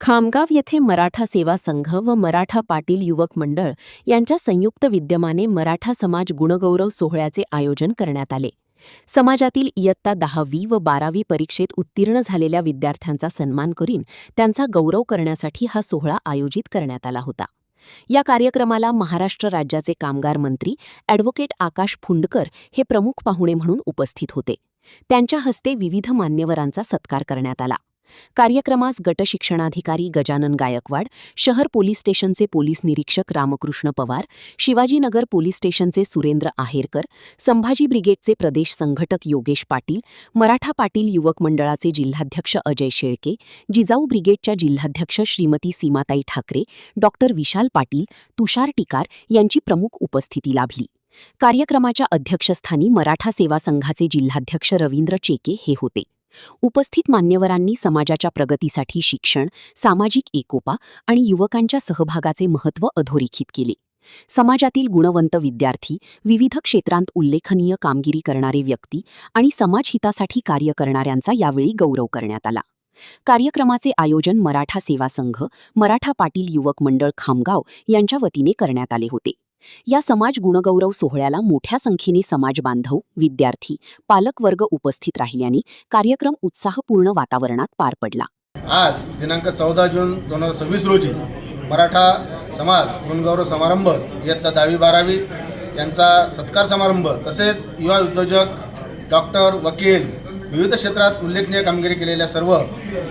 खामगाव येथे मराठा सेवा संघ व मराठा पाटील युवक मंडळ यांच्या संयुक्त विद्यमाने मराठा समाज गुणगौरव सोहळ्याचे आयोजन करण्यात आले. समाजातील इयत्ता 10वी व 12वी परीक्षेत उत्तीर्ण झालेल्या विद्यार्थ्यांचा सन्मान करून त्यांचा गौरव करण्यासाठी हा सोहळा आयोजित करण्यात आला होता. या कार्यक्रमाला महाराष्ट्र राज्याचे कामगार मंत्री ॲडव्होकेट आकाश फुंडकर हे प्रमुख पाहुणे म्हणून उपस्थित होते. त्यांच्या हस्ते विविध मान्यवरांचा सत्कार करण्यात आला. कार्यक्रमास गटशिक्षणाधिकारी गजानन गायकवाड, शहर पोलीस स्टेशनचे पोलीस निरीक्षक रामकृष्ण पवार, शिवाजीनगर पोलीस स्टेशनचे सुरेंद्र आहेरकर, संभाजी ब्रिगेडचे प्रदेश संघटक योगेश पाटील, मराठा पाटील युवक मंडळाचे जिल्हाध्यक्ष अजय शेळके, जिजाऊ ब्रिगेडच्या जिल्हाध्यक्ष श्रीमती सीमाताई ठाकरे, डॉक्टर विशाल पाटील, तुषार टिकार यांची प्रमुख उपस्थिती लाभली. कार्यक्रमाच्या अध्यक्षस्थानी मराठा सेवा संघाचे जिल्हाध्यक्ष रवींद्र चेके हे होते. उपस्थित मान्यवरांनी समाजाच्या प्रगतीसाठी शिक्षण, सामाजिक एकोपा आणि युवकांच्या सहभागाचे महत्त्व अधोरेखित केले. समाजातील गुणवंत विद्यार्थी, विविध क्षेत्रांत उल्लेखनीय कामगिरी करणारे व्यक्ती आणि समाजहितासाठी कार्य करणाऱ्यांचा यावेळी गौरव करण्यात आला. कार्यक्रमाचे आयोजन मराठा सेवा संघ, मराठा पाटील युवक मंडळ खामगाव यांच्या वतीने करण्यात आले होते. या समाज गुणगौरव सोहळ्याला मोठ्या संख्येने समाज बांधव, विद्यार्थी, पालक वर्ग उपस्थित राहिल्याने कार्यक्रम उत्साहपूर्ण वातावरणात पार पडला. आज दिनांक 14 जून 2026 रोजी मराठा समाज गुणगौरव समारंभ इयत्ता 10वी 12वी यांचा सत्कार समारंभ तसेच युवा उद्योजक, डॉक्टर, वकील, विविध क्षेत्रात उल्लेखनीय कामगिरी केलेल्या सर्व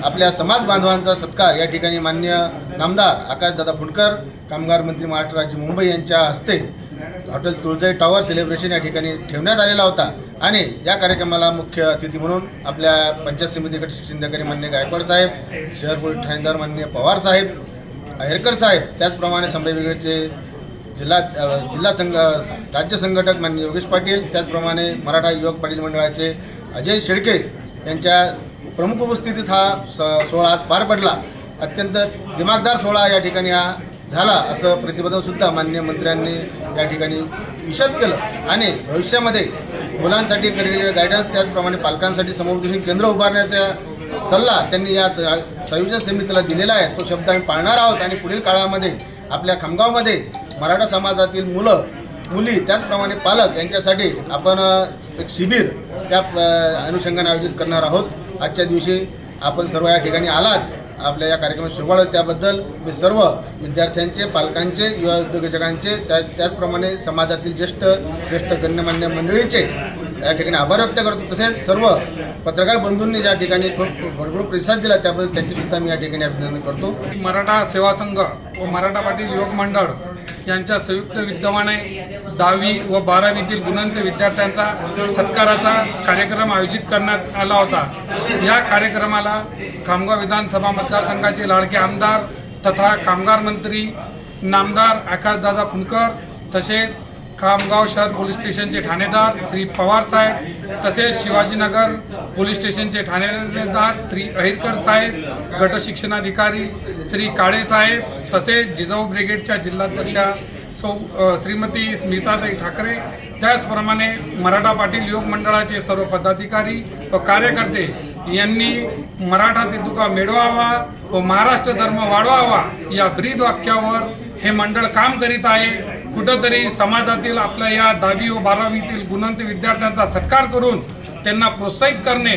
आपल्या समाज बांधवांचा सत्कार या ठिकाणी माननीय नामदार आकाशदादा फुंडकर, कामगार मंत्री महाराष्ट्र राज्य मुंबई यांच्या हस्ते हॉटेल तुळजाई टॉवर सेलिब्रेशन या ठिकाणी ठेवण्यात आलेला होता. आणि या कार्यक्रमाला मुख्य अतिथी म्हणून आपल्या पंचायत समिती गटशिक्षणाधिकारी माननीय गायकवाड साहेब, शहर पोलीस ठाणेदार माननीय पवार साहेब, आहेरकर साहेब, त्याचप्रमाणे संभाजी ब्रिगेडचे जिल्हा संघ राज्य संघटक माननीय योगेश पाटील, त्याचप्रमाणे मराठा युवक पाटील मंडळाचे अजय शेळके यांच्या प्रमुख उपस्थितीत हा सोहळा आज पार पडला. अत्यंत दिमागदार सोहळा या ठिकाणी हा झाला असं प्रतिपादनसुद्धा माननीय मंत्र्यांनी या ठिकाणी विशद केलं. आणि भविष्यामध्ये मुलांसाठी करिअर गायडन्स, त्याचप्रमाणे पालकांसाठी समुपदेशन केंद्र उभारण्याचा सल्ला त्यांनी या संयोजन समितीला दिलेला आहे. तो शब्द आम्ही पाळणार आहोत आणि पुढील काळामध्ये आपल्या खामगावमध्ये मराठा समाजातील मुलं, मुली, त्याचप्रमाणे पालक यांच्यासाठी आपण एक शिबिर त्या अनुषंगाने आयोजित करणार आहोत. आजच्या दिवशी आपण सर्व या ठिकाणी आलात, आपल्या या कार्यक्रमात शोभावलं त्याबद्दल मी सर्व विद्यार्थ्यांचे, पालकांचे, युवा उद्योजकांचे, त्याचप्रमाणे समाजातील श्रेष्ठ गण्यमान्य मंडळीचे या ठिकाणी आभार व्यक्त करतो. तसेच सर्व पत्रकार बंधूंनी ज्या ठिकाणी खूप भरपूर प्रतिसाद दिला त्याबद्दल त्यांचीसुद्धा मी या ठिकाणी अभिनंदन करतो. मराठा सेवा संघ व मराठा पाटील युवक मंडळ यांच्या संयुक्त विद्यमाने 10वी व 12वीतील गुणवंत विद्यार्थ्यांचा सत्काराचा कार्यक्रम आयोजित करण्यात आला होता. या कार्यक्रमाला खामगाव विधानसभा मतदारसंघाचे लाडके आमदार तथा कामगार मंत्री नामदार आकाशदादा फुंडकर, तसेच खामगाव शहर पोलीस स्टेशनचे ठाणेदार श्री पवार साहेब, तसेच शिवाजीनगर पोलीस स्टेशनचे ठाणेदार श्री अहिरकर साहेब, गटशिक्षणाधिकारी श्री काळे साहेब, तसेच जिजाऊ ब्रिगेडच्या जिल्हाध्यक्षा श्रीमती स्मिताताई ठाकरे, त्याचप्रमाणे मराठा पाटील युवक मंडळाचे सर्व पदाधिकारी व कार्यकर्ते यांनी मराठा तितुका मिळवावा व महाराष्ट्र धर्म वाढवावा या ब्रीद वाक्यावर हे मंडळ काम करीत आहे. कुठंतरी समाजातील आपल्या या 10वी व 12वीतील गुणवंत विद्यार्थ्यांचा सत्कार करून त्यांना प्रोत्साहित करणे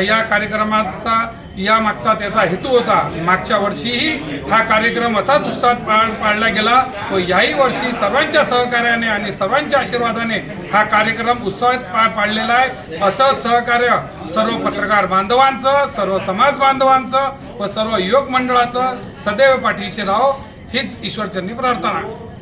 या कार्यक्रमाचा यामागचा त्याचा हेतू होता. मागच्या वर्षीही हा कार्यक्रम असाच उत्साहात पाळला गेला व याही वर्षी सर्वांच्या सहकार्याने आणि सर्वांच्या आशीर्वादाने हा कार्यक्रम उत्साहात पार पाडलेला आहे. असं सहकार्य सर्व पत्रकार बांधवांचं, सर्व समाज बांधवांचं व सर्व युवक मंडळाचं सदैव पाठीशी राहो हीच ईश्वरचरणी प्रार्थना.